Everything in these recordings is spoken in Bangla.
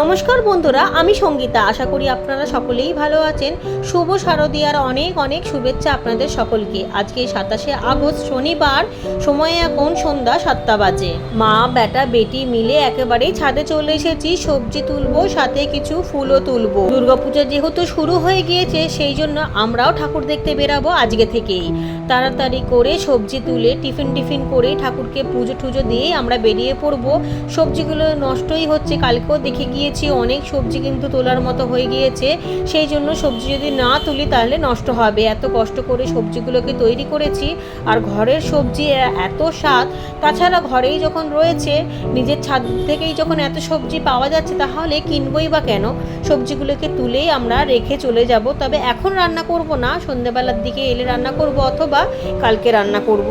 নমস্কার বন্ধুরা, আমি সঙ্গীতা। আশা করি আপনারা সকলেই ভালো আছেন। শুভ শারদীয়ার অনেক অনেক শুভেচ্ছা আপনাদের সকলকে। আজকে 27শে আগস্ট শনিবার, সময় এখন সন্ধ্যা 7টা বাজে। মা বেটা বেটি মিলে একেবারেই ছাদে চলে এসেছি। সবজি তুলবো, সাথে কিছু ফুলও তুলবো। দুর্গাপূজা যেহেতু শুরু হয়ে গিয়েছে, সেই জন্য আমরাও ঠাকুর দেখতে বেরাবো আজকে থেকেই। তাড়াতাড়ি করে সবজি তুলে টিফিন করে ঠাকুরকে পুজো টুজো দিয়ে আমরা বেরিয়ে পড়বো। সবজিগুলো নষ্টই হচ্ছে, কালকেও দেখে গিয়েছি অনেক সবজি কিন্তু তোলার মতো হয়ে গিয়েছে। সেই জন্য সবজি যদি না তুলি তাহলে নষ্ট হবে। এত কষ্ট করে সবজিগুলোকে তৈরি করেছি, আর ঘরের সবজি এত স্বাদ। তাছাড়া ঘরেই যখন রয়েছে, নিজের ছাদ থেকেই যখন এত সবজি পাওয়া যাচ্ছে, তাহলে কিনবই বা কেন। সবজিগুলোকে তুলেই আমরা রেখে চলে যাব। তবে এখন রান্না করব না, সন্ধ্যেবেলার দিকে এলে রান্না করব, অথবা কালকে রান্না করব।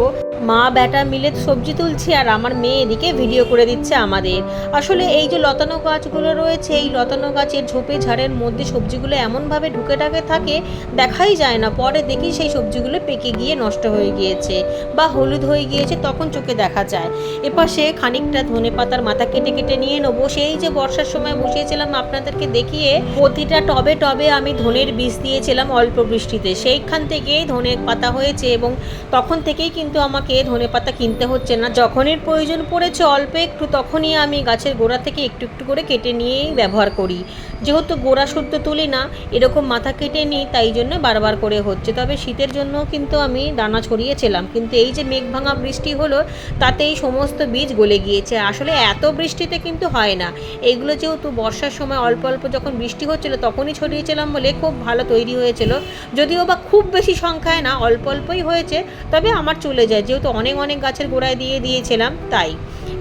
মা বেটা মিলে সবজি তুলছি, আর আমার মেয়ে এদিকে ভিডিও করে দিচ্ছে আমাদের। আসলে এই যে লতানো গাছগুলো রয়েছে, এই লতানো গাছের ঝোপে ঝাড়ের মধ্যে সবজিগুলো এমনভাবে ঢুকে থাকে দেখাই যায় না। পরে দেখি সেই সবজিগুলো পেকে গিয়ে নষ্ট হয়ে গিয়েছে বা হলুদ হয়ে গিয়েছে, তখন চোখে দেখা যায়। এপাশে খানিকটা ধনে পাতার মাথা কেটে নিয়ে নেবো। সেই যে বর্ষার সময় বসিয়েছিলাম আপনাদেরকে দেখিয়ে, প্রতিটা টবে আমি ধনের বীজ দিয়েছিলাম অল্প বৃষ্টিতে। সেইখান থেকেই ধনে পাতা হয়েছে, এবং তখন থেকেই কিন্তু আমাকে ধনে পাতা কিনতে হচ্ছে না। যখনই প্রয়োজন পড়েছে অল্প একটু, তখনই আমি গাছের গোড়া থেকে একটু একটু করে কেটে নিয়েই ব্যবহার করি। যেহেতু গোড়া শুদ্ধ তুলি না, এরকম মাথা কেটে নিই, তাই জন্য বারবার করে হচ্ছে। তবে শীতের জন্য কিন্তু আমি দানা ছড়িয়েছিলাম, কিন্তু এই যে মেঘ ভাঙা বৃষ্টি হলো, তাতেই সমস্ত বীজ গলে গিয়েছে। আসলে এত বৃষ্টিতে কিন্তু হয় না এইগুলো। যেহেতু বর্ষার সময় অল্প অল্প যখন বৃষ্টি হচ্ছিল, তখনই ছড়িয়েছিলাম বলে খুব ভালো তৈরি হয়েছিল। যদিও বা খুব বেশি সংখ্যায় না, অল্প অল্পই হয়েছে, তবে আমার চলে যায়, যেহেতু অনেক গাছের গোড়ায় দিয়েছিলাম তাই।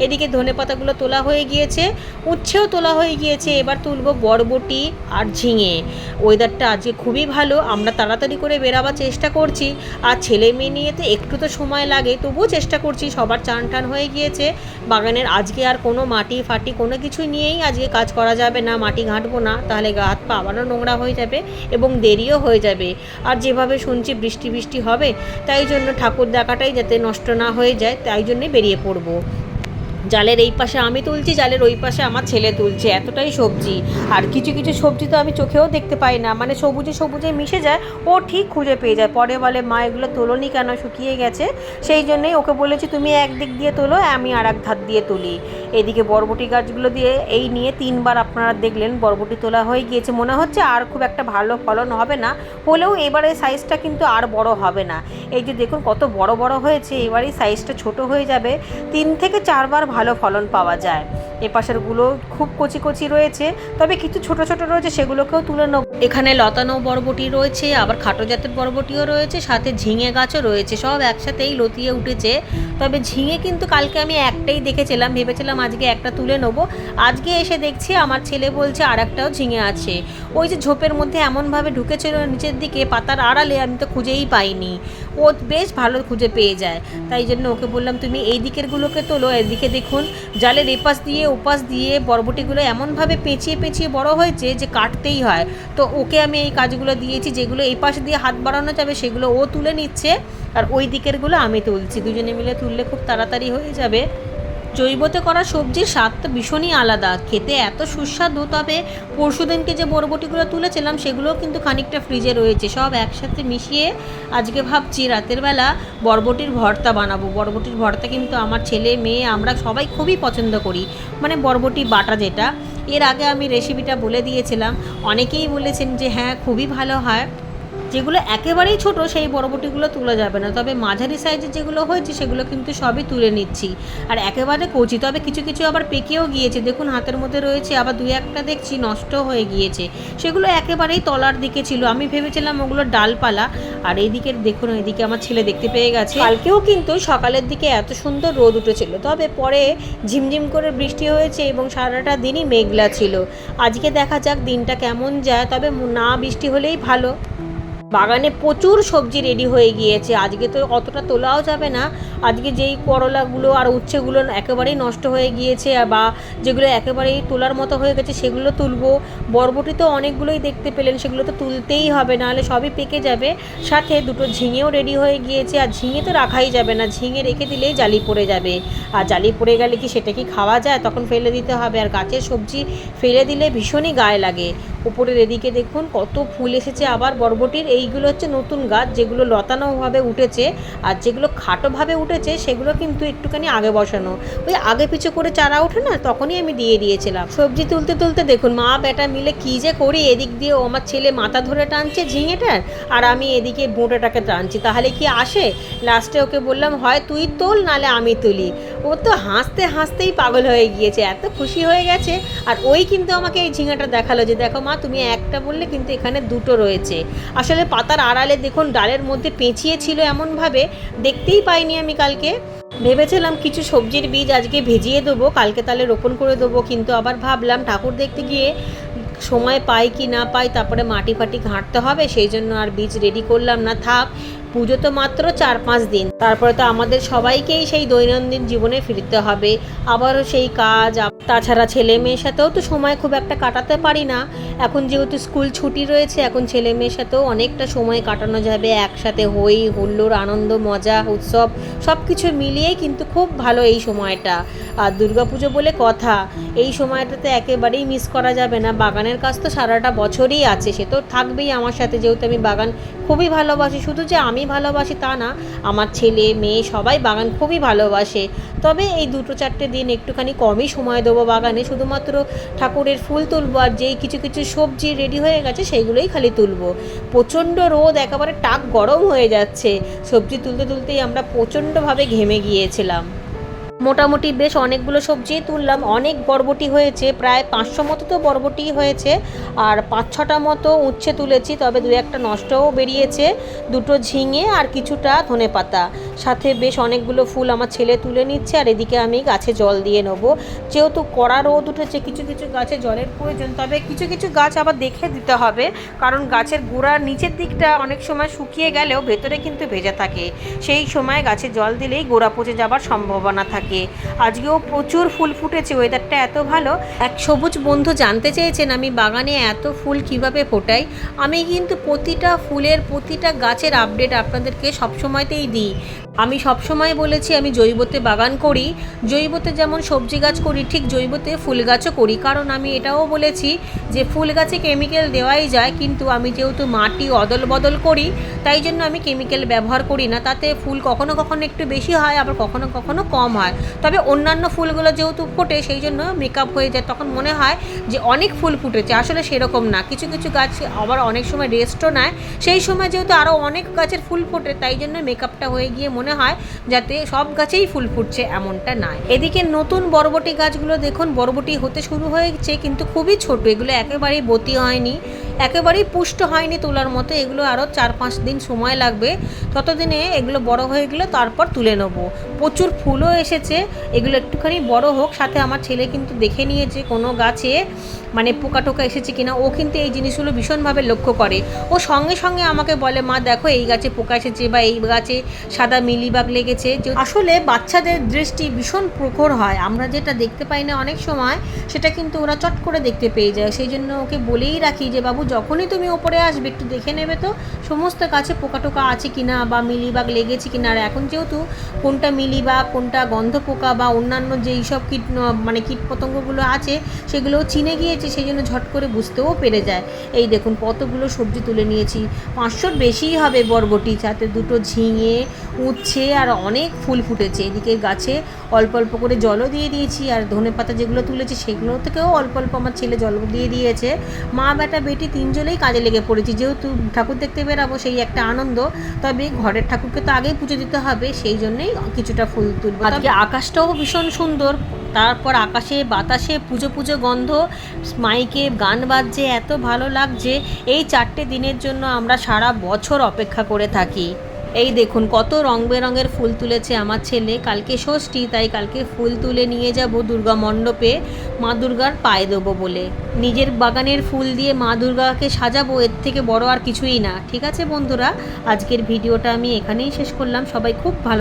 এদিকে ধনে পাতাগুলো তোলা হয়ে গিয়েছে, উচ্ছেও তোলা হয়ে গিয়েছে। এবার তুলব বরবটি আর ঝিঙে। ওয়েদারটা আজকে খুবই ভালো, আমরা তাড়াতাড়ি করে বেরাবার চেষ্টা করছি। আর ছেলে মেয়ে নিয়ে তো একটু তো সময় লাগে, তবুও চেষ্টা করছি। সবার চান টান হয়ে গিয়েছে বাগানের। আজকে আর কোনো মাটি ফাটি কোনো কিছু নিয়েই আজকে কাজ করা যাবে না। মাটি ঘাঁটবো না, তাহলে গা হাত পা আবারও নোংরা হয়ে যাবে এবং দেরিও হয়ে যাবে। আর যেভাবে শুনছি বৃষ্টি হবে, তাই জন্য ঠাকুর দেখাটাই যাতে নষ্ট না হয়ে যায়, তাই জন্যে বেরিয়ে পড়বো। জালের এই পাশে আমি তুলছি, জালের ওই পাশে আমার ছেলে তুলছে। এতটাই সবজি, আর কিছু সবজি তো আমি চোখেও দেখতে পাই না, মানে সবুজে মিশে যায়। ও ঠিক খুঁজে পেয়ে যায়, পরে বলে মা এগুলো তোলোনি কেন, শুকিয়ে গেছে। সেই জন্যই ওকে বলেছি তুমি একদিক দিয়ে তোলো, আমি আর এক ধার দিয়ে তুলি। এদিকে বরবটি গাছগুলো দিয়ে এই নিয়ে 3বার আপনারা দেখলেন বরবটি তোলা হয়ে গিয়েছে। মনে হচ্ছে আর খুব একটা ভালো ফলন হবে না, হলেও এবারে সাইজটা কিন্তু আর বড় হবে না। এই যে দেখুন কত বড় হয়েছে, এবারেই সাইজটা ছোট হয়ে যাবে। 3 থেকে 4 বার ভালো ফলন পাওয়া যায়। এপাশেরগুলো খুব কচি রয়েছে, তবে কিছু ছোট রয়েছে, সেগুলোকেও তুলে নেব। এখানে লতানো বরবটি রয়েছে, আবার খাটো জাতের বরবটিও রয়েছে, সাথে ঝিঙে গাছও রয়েছে। সব একসাথেই লতিয়ে উঠেছে। তবে ঝিঙে কিন্তু কালকে আমি একটাই দেখেছিলাম, ভেবেছিলাম আজকে একটা তুলে নেবো। আজকে এসে দেখছি আমার ছেলে বলছে আর একটাও ঝিঙে আছে। ওই যে ঝোপের মধ্যে এমনভাবে ঢুকেছিল নিচের দিকে পাতার আড়ালে, আমি তো খুঁজেই পাইনি। ও বেশ ভালো খুঁজে পেয়ে যায়, তাই জন্য ওকে বললাম তুমি এই দিকেরগুলোকে তোলো। এদিকে দেখুন জালের এপাশ দিয়ে ওপাশ দিয়ে বরবটিগুলো এমনভাবে পেঁচিয়ে বড় হয়েছে যে কাটতেই হয়। তো ওকে আমি এই কাজগুলো দিয়েছি, যেগুলো এই পাশ দিয়ে হাত বাড়ানো যাবে সেগুলো ও তুলে নিচ্ছে, আর ওই দিকেরগুলো আমি তুলছি। দুজনে মিলে তুললে খুব তাড়াতাড়ি হয়ে যাবে। জৈবতে করা সবজির স্বাদ তো ভীষণই আলাদা, খেতে এত সুস্বাদু। তবে পরশুদিনকে যে বরবটিগুলো তুলেছিলাম, সেগুলোও কিন্তু খানিকটা ফ্রিজে রয়েছে। সব একসাথে মিশিয়ে আজকে ভাবছি রাতের বেলা বরবটির ভর্তা বানাবো। বরবটির ভর্তা কিন্তু আমার ছেলে মেয়ে আমরা সবাই খুবই পছন্দ করি, মানে বরবটি বাটা যেটা। এর আগে আমি রেসিপিটা বলে দিয়েছিলাম, অনেকেই বলেছেন যে হ্যাঁ খুবই ভালো হয়। যেগুলো একেবারেই ছোট সেই বরবটিগুলো তোলা যাবে না, তবে মাঝারি সাইজের যেগুলো হয়েছে সেগুলো কিন্তু সবই তুলে নিচ্ছি। আর একেবারে কচি, তবে কিছু আবার পেকেও গিয়েছে, দেখুন হাতের মধ্যে রয়েছে। আবার 2-1টা দেখছি নষ্ট হয়ে গিয়েছে, সেগুলো একেবারেই তলার দিকে ছিল। আমি ভেবেছিলাম ওগুলো ডালপালা। আর এইদিকে দেখুন, এইদিকে আমার ছেলে দেখতে পেয়ে গেছে। কালকেও কিন্তু সকালের দিকে এত সুন্দর রোদ উঠেছিল, তবে পরে ঝিমঝিম করে বৃষ্টি হয়েছে এবং সারাটা দিনই মেঘলা ছিল। আজকে দেখা যাক দিনটা কেমন যায়, তবে না বৃষ্টি হলেই ভালো। বাগানে প্রচুর সবজি রেডি হয়ে গিয়েছে। আজকে তো অতটা তোলাও যাবে না, আজকে যেই করলাগুলো আর উচ্ছেগুলো একেবারেই নষ্ট হয়ে গিয়েছে বা যেগুলো একেবারেই তোলার মতো হয়ে গেছে সেগুলো তুলবো। বরবটি তো অনেকগুলোই দেখতে পেলেন, সেগুলো তো তুলতেই হবে, নাহলে সবই পেকে যাবে। সাথে দুটো ঝিঙেও রেডি হয়ে গিয়েছে, আর ঝিঙে তো রাখাই যাবে না, ঝিঙে রেখে দিলেই জালি পড়ে যাবে, আর জালি পড়ে গেলে কি সেটা কি খাওয়া যায়, তখন ফেলে দিতে হবে। আর গাছের সবজি ফেলে দিলে ভীষণই গায়ে লাগে। উপরের এদিকে দেখুন কত ফুল এসেছে আবার বরবটির। এইগুলো হচ্ছে নতুন গাছ, যেগুলো লতানোভাবে উঠেছে, আর যেগুলো খাটোভাবে উঠেছে সেগুলো কিন্তু একটুখানি আগে বসানো, ওই আগে পিছু করে চারা ওঠে না, তখনই আমি দিয়ে দিয়েছিলাম। সবজি তুলতে তুলতে দেখুন মা বেটা মিলে কী যে করি, এদিক দিয়ে ও আমার ছেলে মাথা ধরে টানছে ঝিঙেটার, আর আমি এদিকে বোঁটাটাকে টানছি, তাহলে কি আসে। লাস্টে ওকে বললাম হয় তুই তোল নালে আমি তুলি। ও তো হাসতে হাসতেই পাগল হয়ে গিয়েছে, এত খুশি হয়ে গেছে। আর ওই কিন্তু আমাকে এই ঝিঙাটা দেখালো যে দেখো মা তুমি একটা বললে কিন্তু এখানে দুটো রয়েছে। আসলে পাতার আড়ালে দেখুন ডালের মধ্যে পেঁচিয়ে ছিল এমনভাবে, দেখতেই পাইনি আমি কালকে। ভেবেছিলাম কিছু সবজির বীজ আজকে ভিজিয়ে দেবো, কালকে তাহলে রোপণ করে দেবো, কিন্তু আবার ভাবলাম ঠাকুর দেখতে গিয়ে সময় পাই কি না পাই, তারপরে মাটি ফাটি ঘাঁটতে হবে, সেই জন্য আর বীজ রেডি করলাম না। থাক, পুজো তো মাত্র 4-5 দিন, তারপরে তো আমাদের সবাইকেই সেই দৈনন্দিন জীবনে ফিরতে হবে, আবারও সেই কাজ। তাছাড়া ছেলে মেয়ের সাথেও তো সময় খুব একটা কাটাতে পারি না, এখন যেহেতু স্কুল ছুটি রয়েছে, এখন ছেলে মেয়ের সাথেও অনেকটা সময় কাটানো যাবে একসাথে, হই হুল্লোড় আনন্দ মজা উৎসব সব কিছু মিলিয়েই কিন্তু খুব ভালো এই সময়টা। আর দুর্গাপুজো বলে কথা, এই সময়টাতে একেবারেই মিস করা যাবে না। বাগানের কাজ তো সারাটা বছরই আছে, সে তো থাকবেই আমার সাথে, যেহেতু আমি বাগান খুবই ভালোবাসি। শুধু যে আমি ভালোবাসি তা না, আমার ছেলে মেয়ে সবাই বাগান খুবই ভালোবাসে। তবে এই 2-4 দিন একটুখানি কমই সময় দেবো বাগানে, শুধুমাত্র ঠাকুরের ফুল তুলবো, আর যেই কিছু কিছু সবজি রেডি হয়ে গেছে সেইগুলোই খালি তুলবো। প্রচণ্ড রোদ, একেবারে টাক গরম হয়ে যাচ্ছে, সবজি তুলতে তুলতেই আমরা প্রচণ্ডভাবে ঘেমে গিয়েছিলাম। মোটামুটি বেশ অনেকগুলো সবজি তুললাম, অনেক বরবটি হয়েছে, প্রায় 500 মতো তো বরবটি হয়েছে, আর 5-6টা মতো উচ্ছে তুলেছি, তবে 2-1টা নষ্টও বেরিয়েছে, দুটো ঝিঙে আর কিছুটা ধনেপাতা, সাথে বেশ অনেকগুলো ফুল আমার ছেলে তুলে নিচ্ছে। আর এদিকে আমি গাছে জল দিয়ে নেবো, যেহেতু কড়া রোদ উঠেছে, কিছু কিছু গাছে জলের প্রয়োজন, তবে কিছু কিছু গাছ আবার দেখে দিতে হবে, কারণ গাছের গোড়ার নিচের দিকটা অনেক সময় শুকিয়ে গেলেও ভেতরে কিন্তু ভেজা থাকে, সেই সময় গাছে জল দিলেই গোড়া পচে যাবার সম্ভাবনা থাকে। আজকেও প্রচুর ফুল ফুটেছে, ওয়েদারটা এত ভালো। এক সবুজ বন্ধু জানতে চেয়েছেন আমি বাগানে এত ফুল কিভাবে ফোটাই। আমি কিন্তু প্রতিটা ফুলের প্রতিটা গাছের আপডেট আপনাদেরকে সবসময়তেই দিই। আমি সবসময় বলেছি আমি জৈবতে বাগান করি, জৈবতে যেমন সবজি গাছ করি ঠিক জৈবতে ফুল গাছও করি, কারণ আমি এটাও বলেছি যে ফুল গাছে কেমিক্যাল দেওয়াই যায়, কিন্তু আমি যেহেতু মাটি অদল বদল করি তাই জন্য আমি কেমিক্যাল ব্যবহার করি না, তাতে ফুল কখনো কখনো একটু বেশি হয়, আবার কখনো কখনো কম হয়। তবে অন্যান্য ফুলগুলো যেহেতু ফোটে সেই জন্য মেকআপ হয়ে যায়, তখন মনে হয় যে অনেক ফুল ফুটেছে, আসলে সেরকম না। কিছু কিছু গাছ আবার অনেক সময় রেস্টও নেয়, সেই সময় যেহেতু আরও অনেক গাছের ফুল ফোটে তাই জন্য মেকআপটা হয়ে গিয়ে মনে হয় যাতে সব গাছেই ফুল ফুটছে এমনটা নয়। এদিকে নতুন বরবটি গাছগুলো দেখুন বরবটি হতে শুরু হয়েছে, কিন্তু খুবই ছোট, এগুলো একেবারেই বতি হয়নি, একেবারেই পুষ্ট হয়নি তোলার মতো, এগুলো আরও 4-5 দিন সময় লাগবে, ততদিনে এগুলো বড় হয়ে গেলে তারপর তুলে নেব। প্রচুর ফুলও এসেছে, এগুলো একটুখানি বড় হোক। সাথে আমার ছেলে কিন্তু দেখে নিয়েছে কোনো গাছে মানে পোকা টোকা এসেছে কিনা, ও কিন্তু এই জিনিসগুলো ভীষণভাবে লক্ষ্য করে, ও সঙ্গে সঙ্গে আমাকে বলে মা দেখো এই গাছে পোকা এসেছে বা এই গাছে সাদা মিলিবাগ লেগেছে। আসলে বাচ্চাদের দৃষ্টি ভীষণ প্রখর হয়, আমরা যেটা দেখতে পাই না অনেক সময় সেটা কিন্তু ওরা চট করে দেখতে পেয়ে যায়, সেই জন্য ওকে বলেই রাখি যে বাবু যখনই তুমি ওপরে আসবে একটু দেখে নেবে তো সমস্ত গাছে পোকা টোকা আছে কিনা বা মিলিবাগ লেগেছে কিনা। আর এখন যেহেতু কোনটা মিলিবাগ কোনটা গন্ধ পোকা বা অন্যান্য যেই সব কীটপতঙ্গগুলো আছে সেগুলোও চিনে গিয়েছে, সেই জন্য ঝট করে বুঝতেও পেরে যায়। এই দেখুন কতগুলো সবজি তুলে নিয়েছি, 500-র বেশিই হবে বরবটি, সাথে দুটো ঝিঙে উচ্ছে আর অনেক ফুল ফুটেছে। এদিকে গাছে অল্প অল্প করে জলও দিয়ে দিয়েছি, আর ধনেপাতা যেগুলো তুলেছি সেগুলো থেকেও অল্প অল্প আমার ছেলে জল দিয়ে দিয়েছে। মা বেটা বেটি তিনজনেই কাজে লেগে পড়েছি, যেহেতু ঠাকুর দেখতে বেরাবো সেই একটা আনন্দ, তবে ঘরের ঠাকুরকে তো আগেই পুজো দিতে হবে, সেই জন্যেই কিছুটা ফুল তুলব। আজকে আকাশটাও ভীষণ সুন্দর, তারপর আকাশে বাতাসে পুজো পুজো গন্ধ, মাইকে গান বাজছে, এত ভালো লাগছে। এই 4টে দিনের জন্য আমরা সারা বছর অপেক্ষা করে থাকি। এই দেখুন কত রং বেরঙের ফুল তুলেছে আমার ছেলে। কালকে ষষ্ঠী, তাই কালকে ফুল তুলে নিয়ে যাব দুর্গা মণ্ডপে মা দুর্গার পায়ে দেবো বলে। নিজের বাগানের ফুল দিয়ে মা দুর্গাকে সাজাবো, এর থেকে বড় আর কিছুই না। ঠিক আছে বন্ধুরা, আজকের ভিডিওটা আমি এখানেই শেষ করলাম। সবাই খুব ভালো